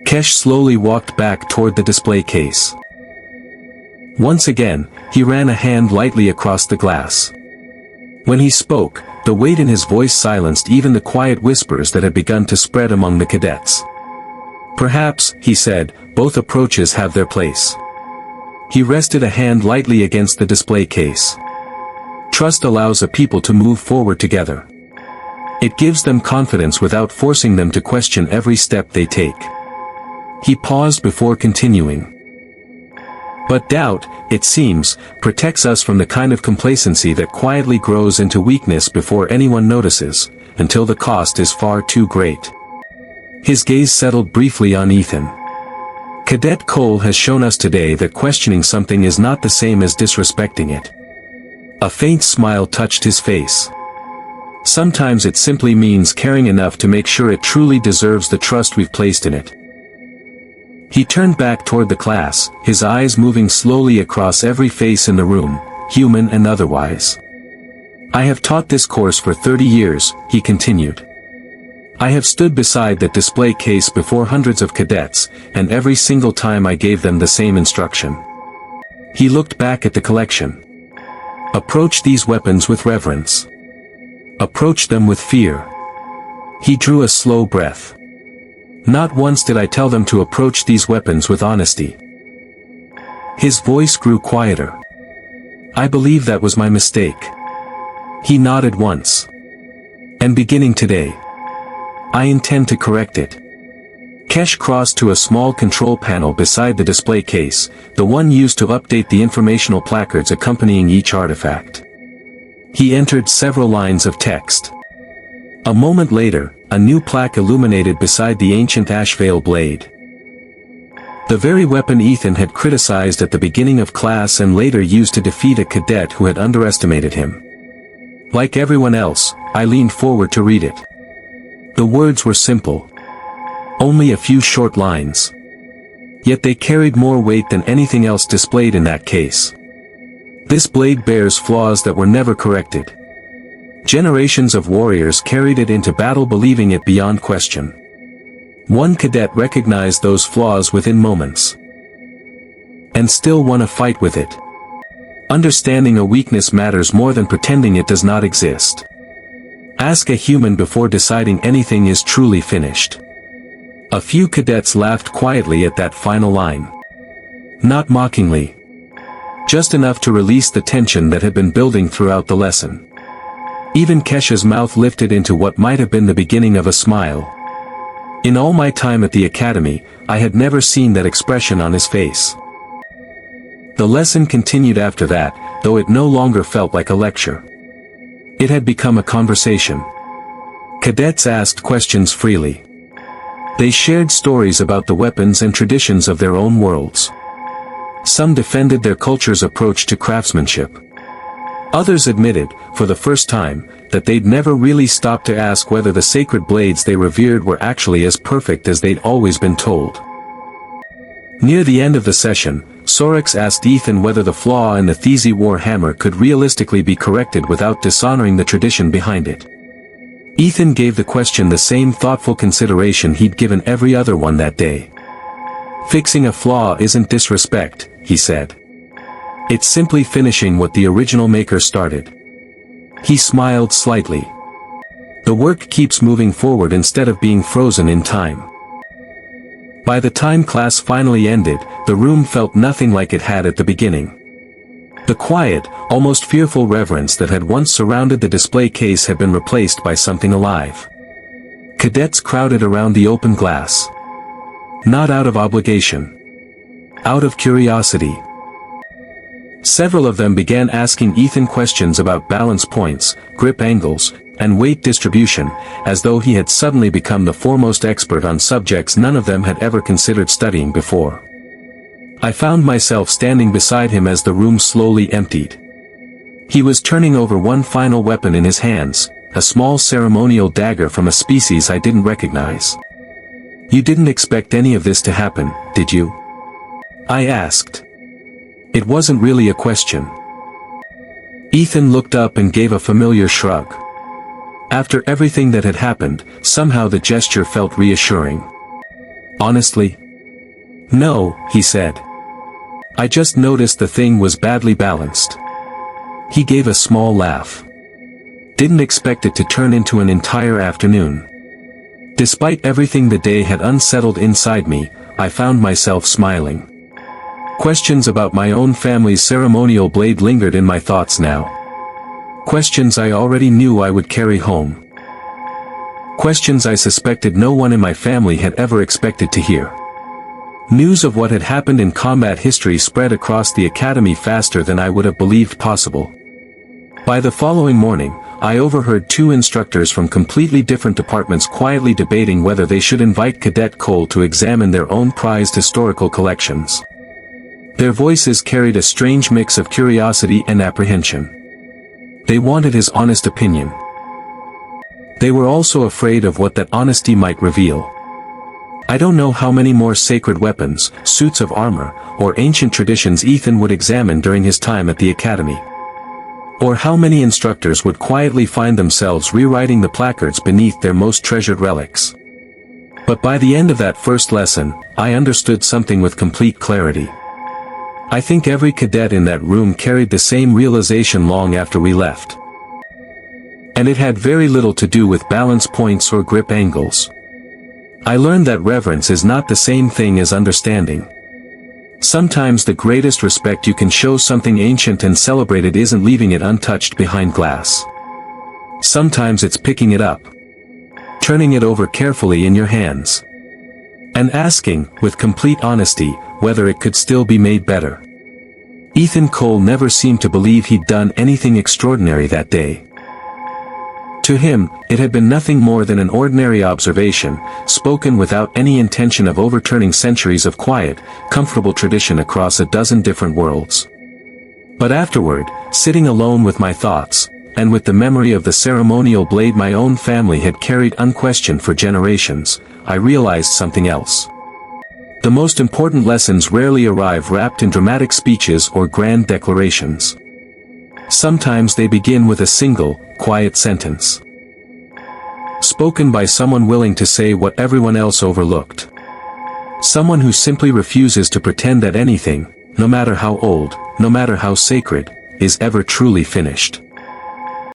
Kesh slowly walked back toward the display case. Once again, he ran a hand lightly across the glass. When he spoke, the weight in his voice silenced even the quiet whispers that had begun to spread among the cadets. "Perhaps," he said, "both approaches have their place." He rested a hand lightly against the display case. "Trust allows a people to move forward together. It gives them confidence without forcing them to question every step they take. He paused before continuing. But doubt, it seems, protects us from the kind of complacency that quietly grows into weakness before anyone notices, until the cost is far too great. His gaze settled briefly on Ethan. Cadet Cole has shown us today that questioning something is not the same as disrespecting it. A faint smile touched his face. Sometimes it simply means caring enough to make sure it truly deserves the trust we've placed in it. He turned back toward the class, his eyes moving slowly across every face in the room, human and otherwise. I have taught this course for 30 years, he continued. I have stood beside that display case before hundreds of cadets, and every single time I gave them the same instruction. He looked back at the collection. Approach these weapons with reverence. Approach them with fear. He drew a slow breath. Not once did I tell them to approach these weapons with honesty. His voice grew quieter. I believe that was my mistake. He nodded once. And beginning today, I intend to correct it. Kesh crossed to a small control panel beside the display case, the one used to update the informational placards accompanying each artifact. He entered several lines of text. A moment later, a new plaque illuminated beside the ancient Ashvale blade. The very weapon Ethan had criticized at the beginning of class and later used to defeat a cadet who had underestimated him. Like everyone else, I leaned forward to read it. The words were simple. Only a few short lines. Yet they carried more weight than anything else displayed in that case. This blade bears flaws that were never corrected. Generations of warriors carried it into battle believing it beyond question. One cadet recognized those flaws within moments. And still won a fight with it. Understanding a weakness matters more than pretending it does not exist. Ask a human before deciding anything is truly finished. A few cadets laughed quietly at that final line. Not mockingly. Just enough to release the tension that had been building throughout the lesson. Even Kesh's mouth lifted into what might have been the beginning of a smile. In all my time at the academy, I had never seen that expression on his face. The lesson continued after that, though it no longer felt like a lecture. It had become a conversation. Cadets asked questions freely. They shared stories about the weapons and traditions of their own worlds. Some defended their culture's approach to craftsmanship. Others admitted, for the first time, that they'd never really stopped to ask whether the sacred blades they revered were actually as perfect as they'd always been told. Near the end of the session, Sorex asked Ethan whether the flaw in the Thesi war hammer could realistically be corrected without dishonoring the tradition behind it. Ethan gave the question the same thoughtful consideration he'd given every other one that day. Fixing a flaw isn't disrespect, he said. It's simply finishing what the original maker started. He smiled slightly. The work keeps moving forward instead of being frozen in time. By the time class finally ended, the room felt nothing like it had at the beginning. The quiet, almost fearful reverence that had once surrounded the display case had been replaced by something alive. Cadets crowded around the open glass. Not out of obligation. Out of curiosity. Several of them began asking Ethan questions about balance points, grip angles, and weight distribution, as though he had suddenly become the foremost expert on subjects none of them had ever considered studying before. I found myself standing beside him as the room slowly emptied. He was turning over one final weapon in his hands, a small ceremonial dagger from a species I didn't recognize. You didn't expect any of this to happen, did you? I asked. It wasn't really a question. Ethan looked up and gave a familiar shrug. After everything that had happened, somehow the gesture felt reassuring. Honestly? No, he said. I just noticed the thing was badly balanced. He gave a small laugh. Didn't expect it to turn into an entire afternoon. Despite everything the day had unsettled inside me, I found myself smiling. Questions about my own family's ceremonial blade lingered in my thoughts now. Questions I already knew I would carry home. Questions I suspected no one in my family had ever expected to hear. News of what had happened in combat history spread across the academy faster than I would have believed possible. By the following morning, I overheard two instructors from completely different departments quietly debating whether they should invite Cadet Cole to examine their own prized historical collections. Their voices carried a strange mix of curiosity and apprehension. They wanted his honest opinion. They were also afraid of what that honesty might reveal. I don't know how many more sacred weapons, suits of armor, or ancient traditions Ethan would examine during his time at the academy. Or how many instructors would quietly find themselves rewriting the placards beneath their most treasured relics. But by the end of that first lesson, I understood something with complete clarity. I think every cadet in that room carried the same realization long after we left. And it had very little to do with balance points or grip angles. I learned that reverence is not the same thing as understanding. Sometimes the greatest respect you can show something ancient and celebrated isn't leaving it untouched behind glass. Sometimes it's picking it up, turning it over carefully in your hands, and asking, with complete honesty, whether it could still be made better. Ethan Cole never seemed to believe he'd done anything extraordinary that day. To him, it had been nothing more than an ordinary observation, spoken without any intention of overturning centuries of quiet, comfortable tradition across a dozen different worlds. But afterward, sitting alone with my thoughts, and with the memory of the ceremonial blade my own family had carried unquestioned for generations, I realized something else. The most important lessons rarely arrive wrapped in dramatic speeches or grand declarations. Sometimes they begin with a single, quiet sentence, spoken by someone willing to say what everyone else overlooked. Someone who simply refuses to pretend that anything, no matter how old, no matter how sacred, is ever truly finished.